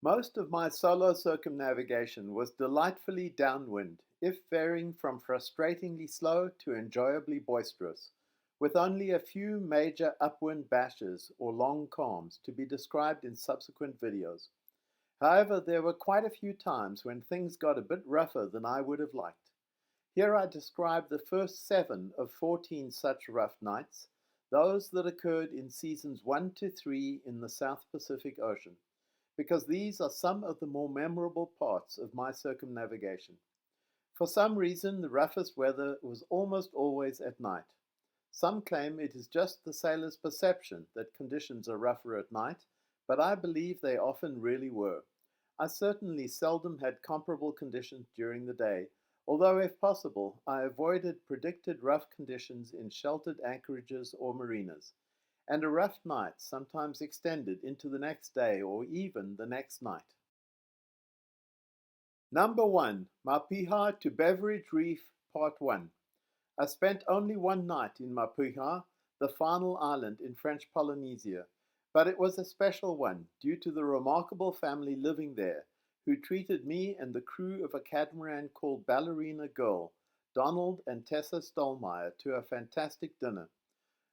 Most of my solo circumnavigation was delightfully downwind, if varying from frustratingly slow to enjoyably boisterous, with only a few major upwind bashes or long calms to be described in subsequent videos. However, there were quite a few times when things got a bit rougher than I would have liked. Here I describe the first 7 of 14 such rough nights, those that occurred in seasons 1 to 3 in the South Pacific Ocean, because these are some of the more memorable parts of my circumnavigation. For some reason, the roughest weather was almost always at night. Some claim it is just the sailor's perception that conditions are rougher at night, but I believe they often really were. I certainly seldom had comparable conditions during the day, although if possible, I avoided predicted rough conditions in sheltered anchorages or marinas, and a rough night sometimes extended into the next day or even the next night. Number 1. Maupihaa to Beveridge Reef, Part 1. I spent only one night in Maupihaa, the final island in French Polynesia, but it was a special one due to the remarkable family living there, who treated me and the crew of a catamaran called Ballerina Girl, Donald and Tessa Stolmeyer, to a fantastic dinner.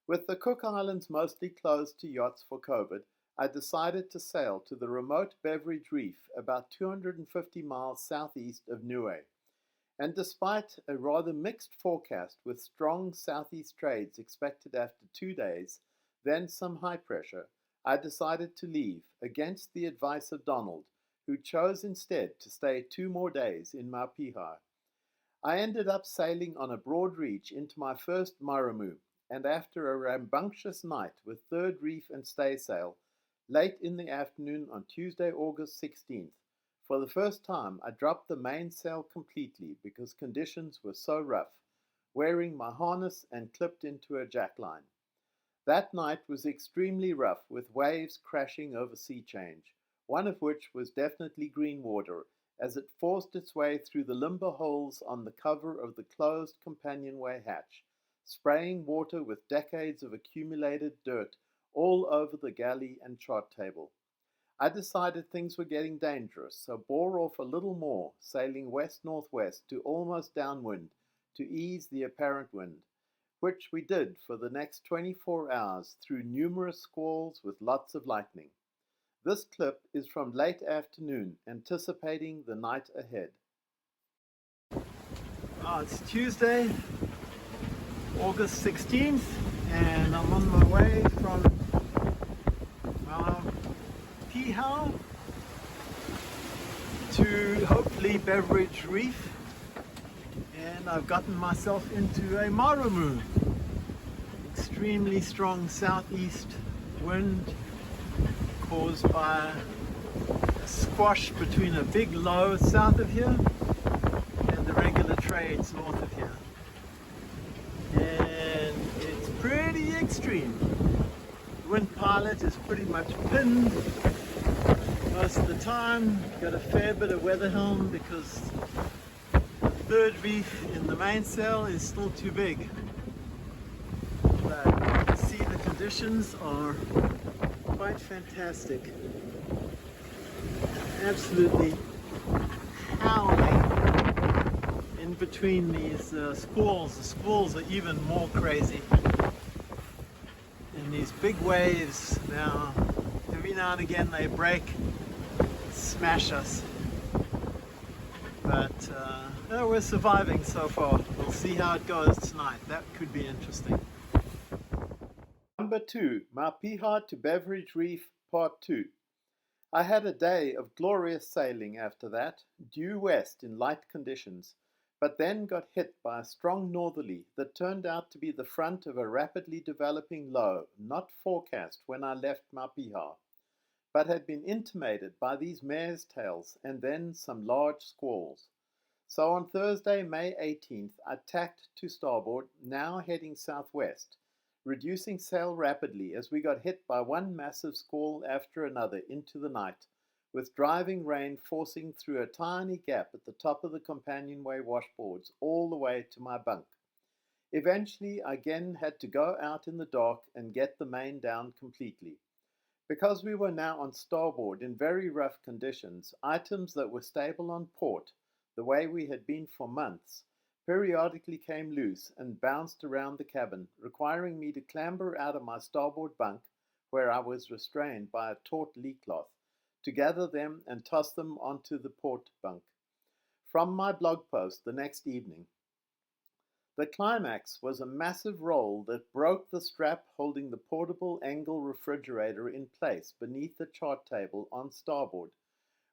With the Cook Islands mostly closed to yachts for COVID, I decided to sail to the remote Beveridge Reef about 250 miles southeast of Niue. And despite a rather mixed forecast with strong southeast trades expected after 2 days, then some high pressure, I decided to leave against the advice of Donald, who chose instead to stay 2 more days in Maupihaa. I ended up sailing on a broad reach into my first Maramu, and after a rambunctious night with third reef and staysail, late in the afternoon on Tuesday, August 16th, for the first time I dropped the mainsail completely because conditions were so rough, wearing my harness and clipped into a jackline. That night was extremely rough, with waves crashing over sea change, one of which was definitely green water, as it forced its way through the limber holes on the cover of the closed companionway hatch, spraying water with decades of accumulated dirt all over the galley and chart table. I decided things were getting dangerous, so bore off a little more, sailing west-northwest to almost downwind to ease the apparent wind, which we did for the next 24 hours through numerous squalls with lots of lightning. This clip is from late afternoon, anticipating the night ahead. It's Tuesday, August 16th, and I'm on my way from Maupihaa to hopefully Beveridge Reef, and I've gotten myself into a Maramu. Extremely strong southeast wind caused by a squash between a big low south of here and the regular trades north of here. And it's pretty extreme. The wind pilot is pretty much pinned most of the time. Got a fair bit of weather helm because the third reef in the mainsail is still too big. But you can see the conditions are quite fantastic. Absolutely howling in between these squalls. The squalls are even more crazy. And these big waves now, every now and again they break, smash us. But we're surviving so far. We'll see how it goes tonight. That could be interesting. Number 2, Maupihaa to Beveridge Reef, Part 2. I had a day of glorious sailing after that, due west in light conditions, but then got hit by a strong northerly that turned out to be the front of a rapidly developing low, not forecast when I left Maupihaa, but had been intimated by these mare's tails and then some large squalls. So on Thursday, May 18th, I tacked to starboard, now heading southwest, reducing sail rapidly as we got hit by one massive squall after another into the night, with driving rain forcing through a tiny gap at the top of the companionway washboards all the way to my bunk. Eventually, I again had to go out in the dark and get the main down completely. Because we were now on starboard in very rough conditions, items that were stable on port, the way we had been for months, periodically came loose and bounced around the cabin, requiring me to clamber out of my starboard bunk, where I was restrained by a taut lee cloth, to gather them and toss them onto the port bunk. From my blog post the next evening, the climax was a massive roll that broke the strap holding the portable Engel refrigerator in place beneath the chart table on starboard,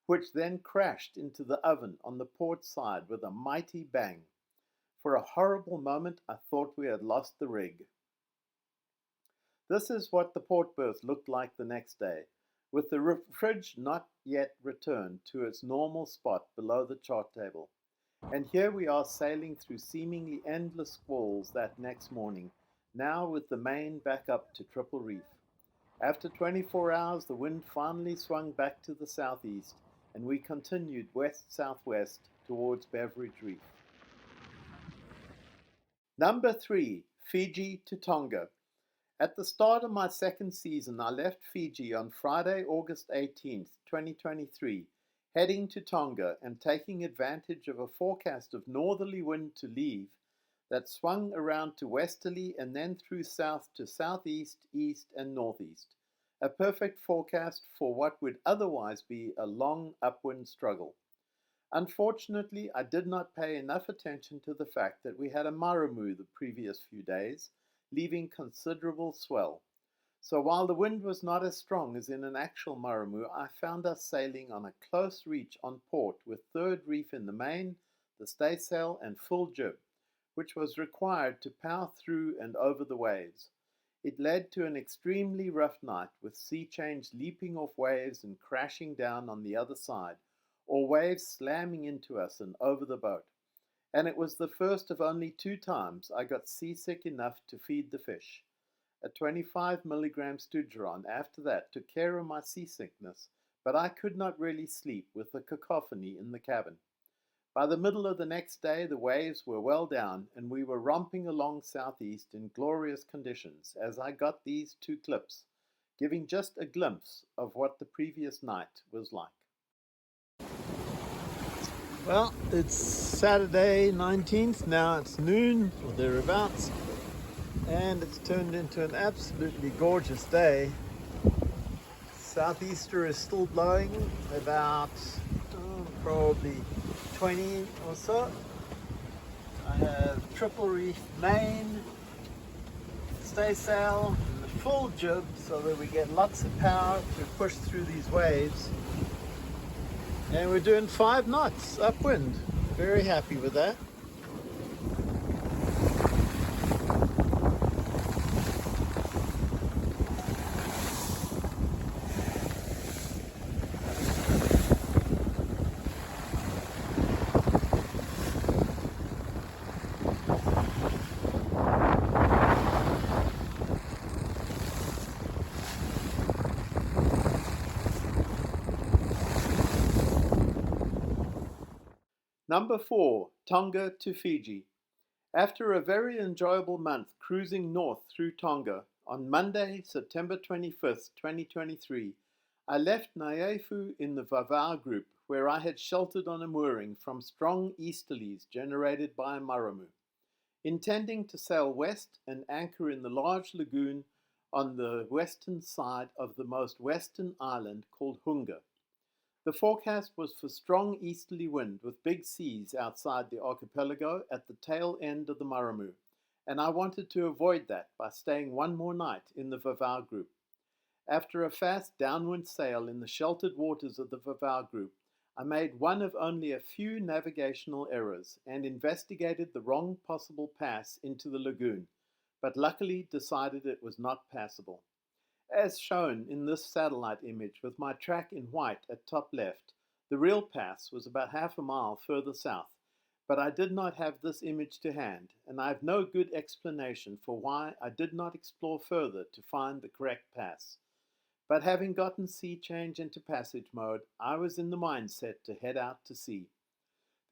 which then crashed into the oven on the port side with a mighty bang. For a horrible moment I thought we had lost the rig. This is what the port berth looked like the next day, with the fridge not yet returned to its normal spot below the chart table. And here we are sailing through seemingly endless squalls that next morning, now with the main back up to Triple Reef. After 24 hours, the wind finally swung back to the southeast, and we continued west-southwest towards Beveridge Reef. Number 3, Fiji to Tonga. At the start of my second season, I left Fiji on Friday, August 18th, 2023, heading to Tonga and taking advantage of a forecast of northerly wind to leave that swung around to westerly and then through south to southeast, east, and northeast. A perfect forecast for what would otherwise be a long upwind struggle. Unfortunately, I did not pay enough attention to the fact that we had a maramoo the previous few days, leaving considerable swell. So while the wind was not as strong as in an actual maramoo, I found us sailing on a close reach on port with third reef in the main, the staysail and full jib, which was required to power through and over the waves. It led to an extremely rough night, with sea change leaping off waves and crashing down on the other side, or waves slamming into us and over the boat. And it was the first of only 2 times I got seasick enough to feed the fish. A 25 milligram Stugeron after that took care of my seasickness, but I could not really sleep with the cacophony in the cabin. By the middle of the next day, the waves were well down, and we were romping along southeast in glorious conditions as I got these 2 clips, giving just a glimpse of what the previous night was like. Well, it's Saturday 19th, now it's noon or thereabouts, and it's turned into an absolutely gorgeous day. Southeaster is still blowing, about probably 20 or so. I have Triple Reef main, staysail, and the full jib so that we get lots of power to push through these waves. And we're doing 5 knots upwind. Very happy with that. Number 4, Tonga to Fiji. After a very enjoyable month cruising north through Tonga, on Monday, September 25th, 2023, I left Naifu in the Vavau group, where I had sheltered on a mooring from strong easterlies generated by a maramoo, intending to sail west and anchor in the large lagoon on the western side of the most western island called Hunga. The forecast was for strong easterly wind with big seas outside the archipelago at the tail end of the maramoo, and I wanted to avoid that by staying 1 more night in the Vavau group. After a fast downwind sail in the sheltered waters of the Vavau group, I made one of only a few navigational errors and investigated the wrong possible pass into the lagoon, but luckily decided it was not passable. As shown in this satellite image with my track in white at top left, the real pass was about half a mile further south, but I did not have this image to hand, and I have no good explanation for why I did not explore further to find the correct pass. But having gotten sea change into passage mode, I was in the mindset to head out to sea.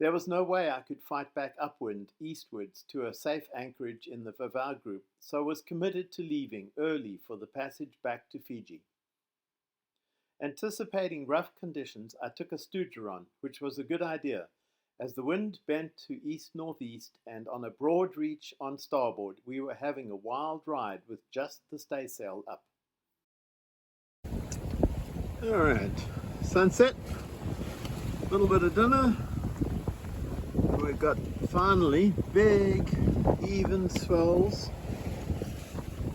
There was no way I could fight back upwind, eastwards, to a safe anchorage in the Vavau group, so was committed to leaving early for the passage back to Fiji. Anticipating rough conditions, I took a stoogeron, which was a good idea, as the wind bent to east-northeast and on a broad reach on starboard we were having a wild ride with just the staysail up. Alright, sunset, a little bit of dinner, and we've got finally big even swells,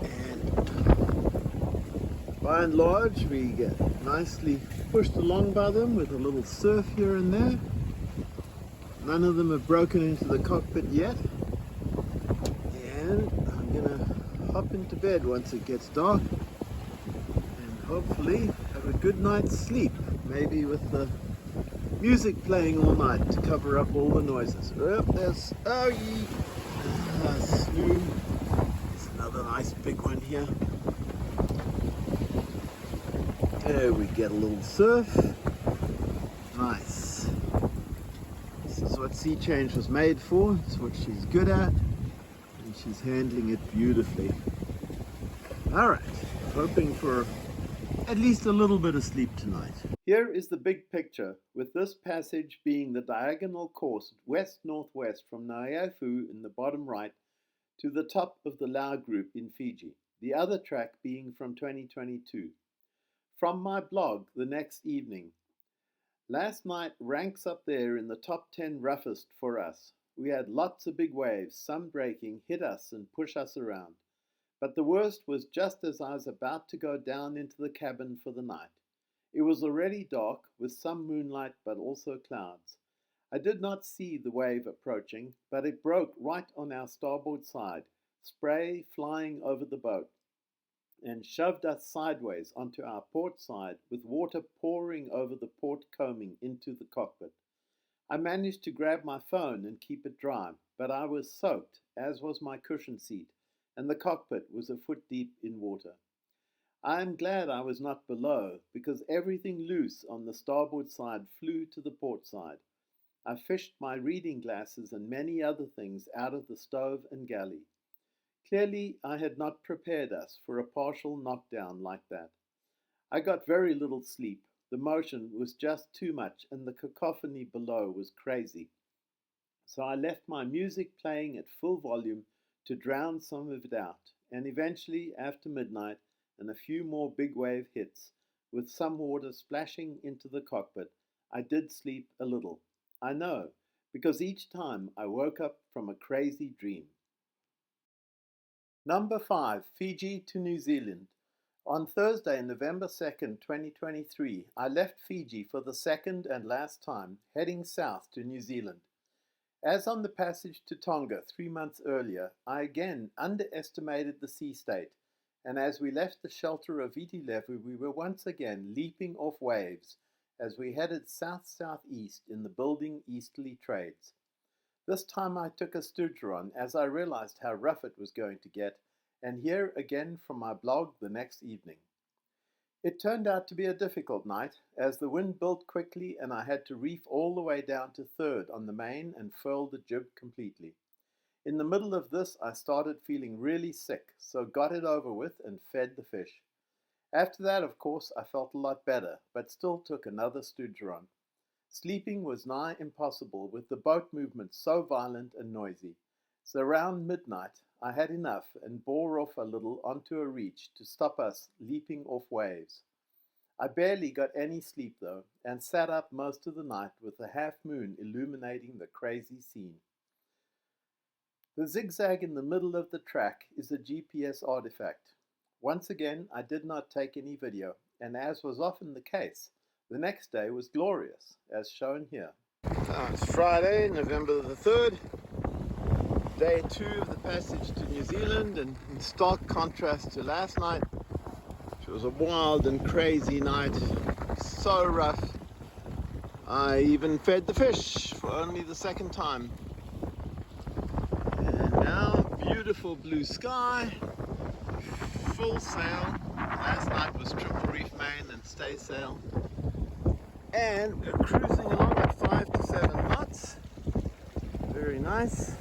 and by and large we get nicely pushed along by them with a little surf here and there. None of them have broken into the cockpit yet, and I'm gonna hop into bed once it gets dark and hopefully have a good night's sleep, maybe with the music playing all night to cover up all the noises. Oh, there's slew. There's another nice big one here. There we get a little surf. Nice. This is what Sea Change was made for. It's what she's good at, and she's handling it beautifully. Alright, hoping for at least a little bit of sleep tonight. Here is the big picture, with this passage being the diagonal course west-northwest from Naeafu in the bottom right to the top of the Lau group in Fiji, the other track being from 2022. From my blog the next evening. Last night ranks up there in the top 10 roughest for us. We had lots of big waves, some breaking, hit us and push us around. But the worst was just as I was about to go down into the cabin for the night. It was already dark, with some moonlight but also clouds. I did not see the wave approaching, but it broke right on our starboard side, spray flying over the boat, and shoved us sideways onto our port side, with water pouring over the port coaming into the cockpit. I managed to grab my phone and keep it dry, but I was soaked, as was my cushion seat, and the cockpit was a foot deep in water. I am glad I was not below, because everything loose on the starboard side flew to the port side. I fished my reading glasses and many other things out of the stove and galley. Clearly, I had not prepared us for a partial knockdown like that. I got very little sleep. The motion was just too much, and the cacophony below was crazy. So I left my music playing at full volume to drown some of it out, and eventually, after midnight and a few more big wave hits, with some water splashing into the cockpit, I did sleep a little. I know, because each time I woke up from a crazy dream. Number 5, Fiji to New Zealand. On Thursday, November 2nd, 2023, I left Fiji for the second and last time, heading south to New Zealand. As on the passage to Tonga 3 months earlier, I again underestimated the sea state, and as we left the shelter of Viti Levu, we were once again leaping off waves as we headed south-southeast in the building easterly trades. This time I took a stoogeron as I realized how rough it was going to get, and here again from my blog the next evening. It turned out to be a difficult night, as the wind built quickly and I had to reef all the way down to third on the main and furl the jib completely. In the middle of this I started feeling really sick, so got it over with and fed the fish. After that, of course, I felt a lot better, but still took another stoogeron. Sleeping was nigh impossible with the boat movement so violent and noisy. So around midnight I had enough and bore off a little onto a reach to stop us leaping off waves. I barely got any sleep though, and sat up most of the night with the half moon illuminating the crazy scene. The zigzag in the middle of the track is a GPS artifact. Once again I did not take any video, and as was often the case, the next day was glorious, as shown here. It's Friday, November the 3rd, day 2 of the passage to New Zealand, and in stark contrast to last night, which was a wild and crazy night, so rough. I even fed the fish for only the second time. And now, beautiful blue sky, full sail. Last night was triple reef main and staysail. And we're cruising along at 5 to 7 knots. Very nice.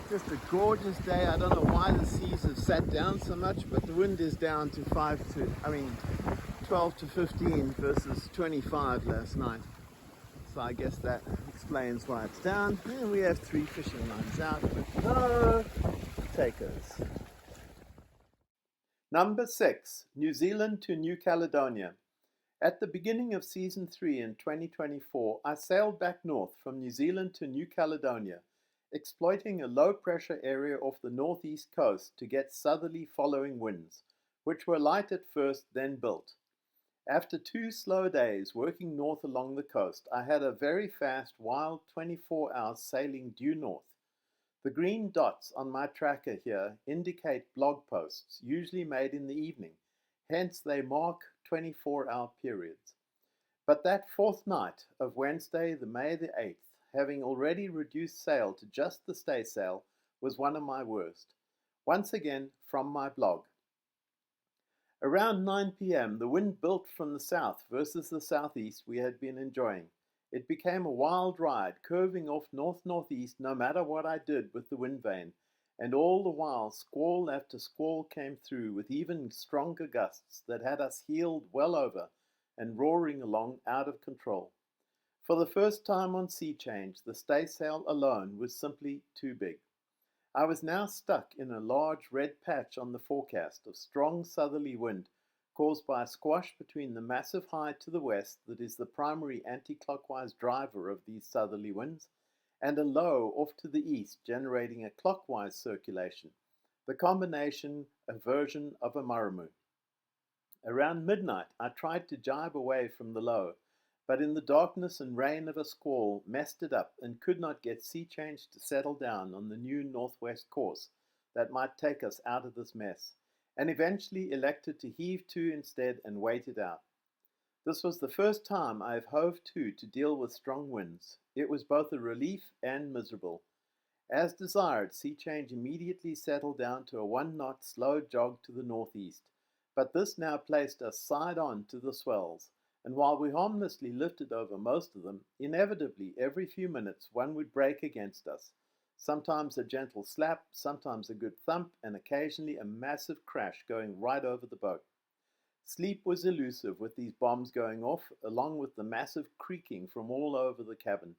Just a gorgeous day. I don't know why the seas have sat down so much, but the wind is down to 12 12 to 15 versus 25 last night. So I guess that explains why it's down. And we have 3 fishing lines out with no takers. Number 6, New Zealand to New Caledonia. At the beginning of Season 3 in 2024, I sailed back north from New Zealand to New Caledonia, exploiting a low-pressure area off the northeast coast to get southerly following winds, which were light at first, then built. After 2 slow days working north along the coast, I had a very fast, wild 24 hours sailing due north. The green dots on my tracker here indicate blog posts, usually made in the evening, hence they mark 24-hour periods. But that 4th night of Wednesday, May the 8th, having already reduced sail to just the staysail, was one of my worst. Once again, from my blog. Around 9 p.m., the wind built from the south versus the southeast we had been enjoying. It became a wild ride, curving off north-northeast no matter what I did with the wind vane, and all the while squall after squall came through with even stronger gusts that had us heeled well over and roaring along out of control. For the first time on sea change, the staysail alone was simply too big. I was now stuck in a large red patch on the forecast of strong southerly wind caused by a squash between the massive high to the west that is the primary anti-clockwise driver of these southerly winds, and a low off to the east generating a clockwise circulation, the combination a version of a maramu. Around midnight I tried to jibe away from the low, but in the darkness and rain of a squall messed it up and could not get sea change to settle down on the new northwest course that might take us out of this mess, and eventually elected to heave to instead and wait it out. This was the first time I have hove to deal with strong winds. It was both a relief and miserable. As desired, sea change immediately settled down to a 1-knot slow jog to the northeast, but this now placed us side on to the swells, and while we harmlessly lifted over most of them, inevitably every few minutes one would break against us, sometimes a gentle slap, sometimes a good thump, and occasionally a massive crash going right over the boat. Sleep was elusive with these bombs going off, along with the massive creaking from all over the cabin.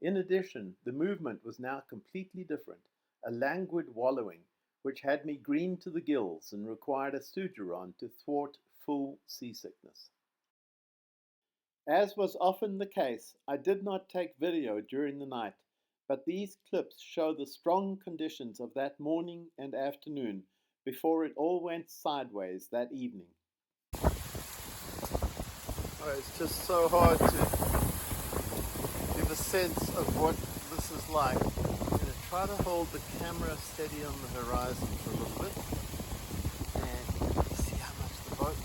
In addition, the movement was now completely different, a languid wallowing, which had me green to the gills and required a suturon to thwart full seasickness. As was often the case, I did not take video during the night, but these clips show the strong conditions of that morning and afternoon before it all went sideways that evening. Oh, it's just so hard to give a sense of what this is like. I'm going to try to hold the camera steady on the horizon for a little bit and see how much the boat moves.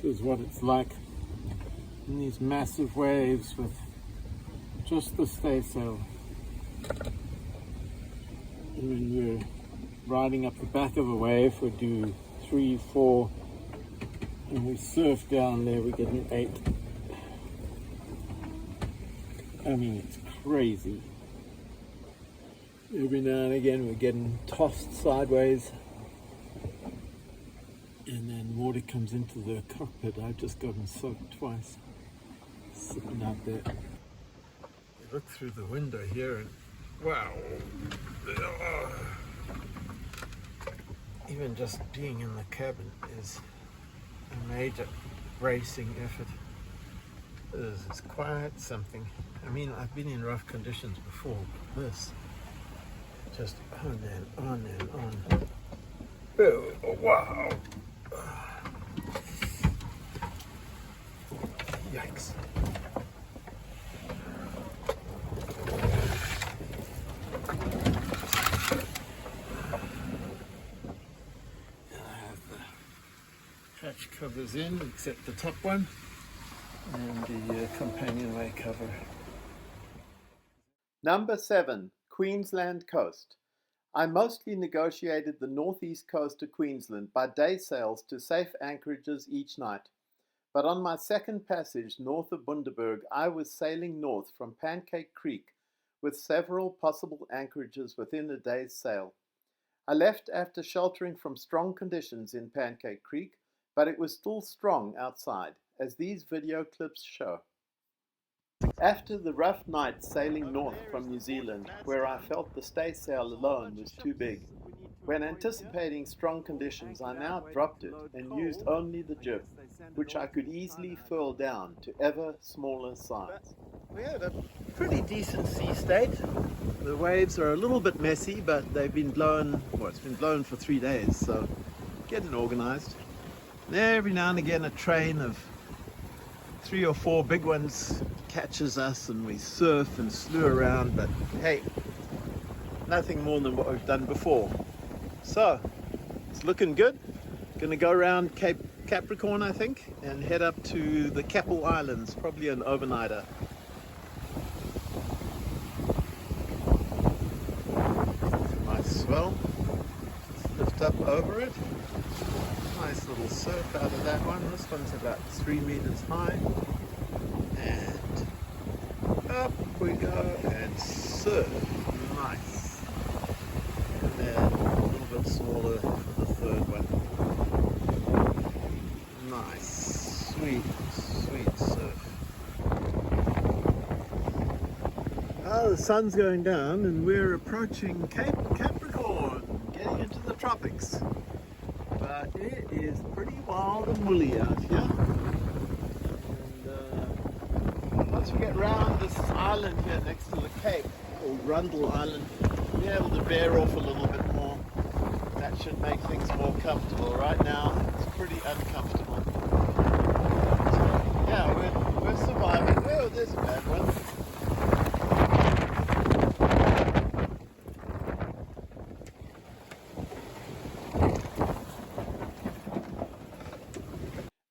This is what it's like in these massive waves with just the staysail. And when we're riding up the back of a wave, we do 3, 4, and we surf down there, we get an 8. I mean, it's crazy. Every now and again we're getting tossed sideways, and then water comes into the cockpit. I've just gotten soaked twice, sitting out there. You look through the window here and wow, even just being in the cabin is a major bracing effort. It's quite something. I mean, I've been in rough conditions before, but this just on and on and on. Oh, wow. Yikes. I have the hatch covers in, except the top one. and the companionway cover. Number 7, Queensland coast. I mostly negotiated the northeast coast of Queensland by day sails to safe anchorages each night. But on my second passage north of Bundaberg, I was sailing north from Pancake Creek with several possible anchorages within a day's sail. I left after sheltering from strong conditions in Pancake Creek, but it was still strong outside, as these video clips show. After the rough night sailing north from New Zealand, where I felt the staysail alone was too big, when anticipating strong conditions, I now dropped it and used only the jib, which I could easily furl down to ever smaller size. We had a pretty decent sea state. The waves are a little bit messy, but they've been blown, well, it's been blown for 3 days, so getting organized. And every now and again a train of 3 or 4 big ones catches us and we surf and slew around, but hey, nothing more than what we've done before. So it's looking good. Gonna go around Cape Capricorn, I think, and head up to the Keppel Islands, probably an overnighter. Nice swell. Just lift up over it. Nice little surf out of that one. This one's about 3 meters high. And up we go and surf. Nice. And then a little bit smaller for the third one. Nice. Sweet, sweet surf. Oh, the sun's going down and we're approaching Cape Capricorn, getting into the tropics. But it is pretty wild and woolly out here. And once we get round this island here next to the Cape, called Rundle Island, we'll be able to bear off a little bit more. That should make things more comfortable. Right now, it's pretty uncomfortable. So, yeah, we're surviving. Oh, there's a bad one.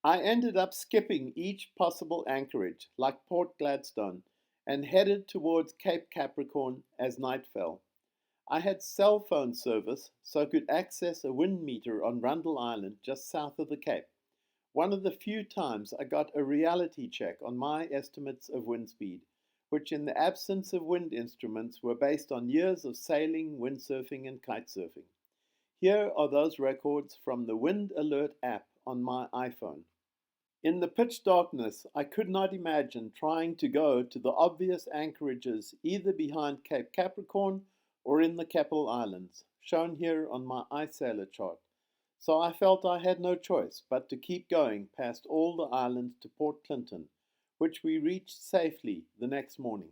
I ended up skipping each possible anchorage, like Port Gladstone, and headed towards Cape Capricorn as night fell. I had cell phone service, so could access a wind meter on Rundle Island just south of the Cape. One of the few times I got a reality check on my estimates of wind speed, which in the absence of wind instruments were based on years of sailing, windsurfing and kitesurfing. Here are those records from the Wind Alert app on my iPhone. In the pitch darkness, I could not imagine trying to go to the obvious anchorages either behind Cape Capricorn or in the Keppel Islands, shown here on my iSailor chart. So I felt I had no choice but to keep going past all the islands to Port Clinton, which we reached safely the next morning.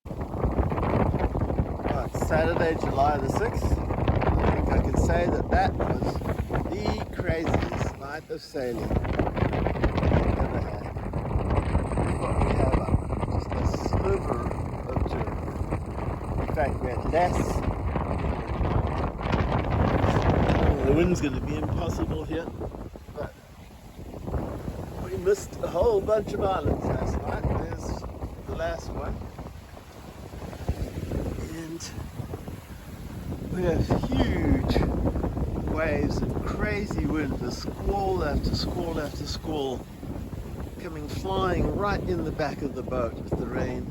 Right, Saturday, July the 6th. I think I can say that that was the craziest night of sailing I've ever had. What we have up, just a sliver of Germany. In fact, we had less. The wind's going to be impossible here, but we missed a whole bunch of islands last night. There's the last one. And we have huge waves and crazy wind, the squall after squall after squall, coming flying right in the back of the boat with the rain.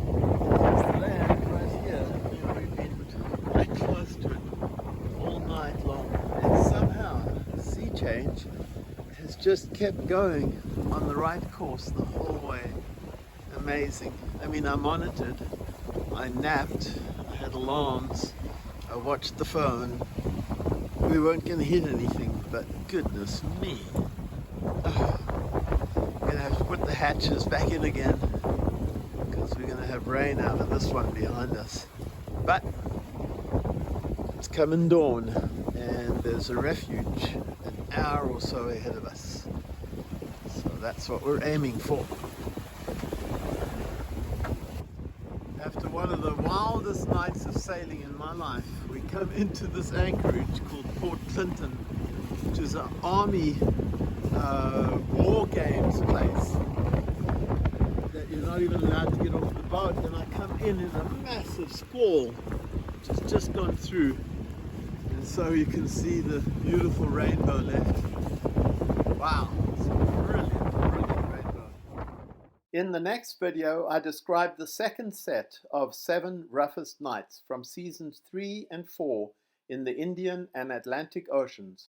There's the land right here. We've been right close to it all night long, and somehow the sea change has just kept going on the right course the whole way. Amazing. I mean, I monitored, I napped, I had alarms, I watched the phone. We weren't going to hit anything, but goodness me. We're going to have to put the hatches back in again because we're going to have rain out of this one behind us. But it's coming dawn and there's a refuge an hour or so ahead of us. So that's what we're aiming for. After one of the wildest nights of sailing in my life, we come into this anchorage called Port Clinton, which is an army war games place. not even allowed to get off the boat, and I come in a massive squall, which has just gone through. And so you can see the beautiful rainbow left. Wow, it's a brilliant, brilliant rainbow. In the next video, I describe the second set of 7 roughest nights from seasons 3 and 4 in the Indian and Atlantic Oceans.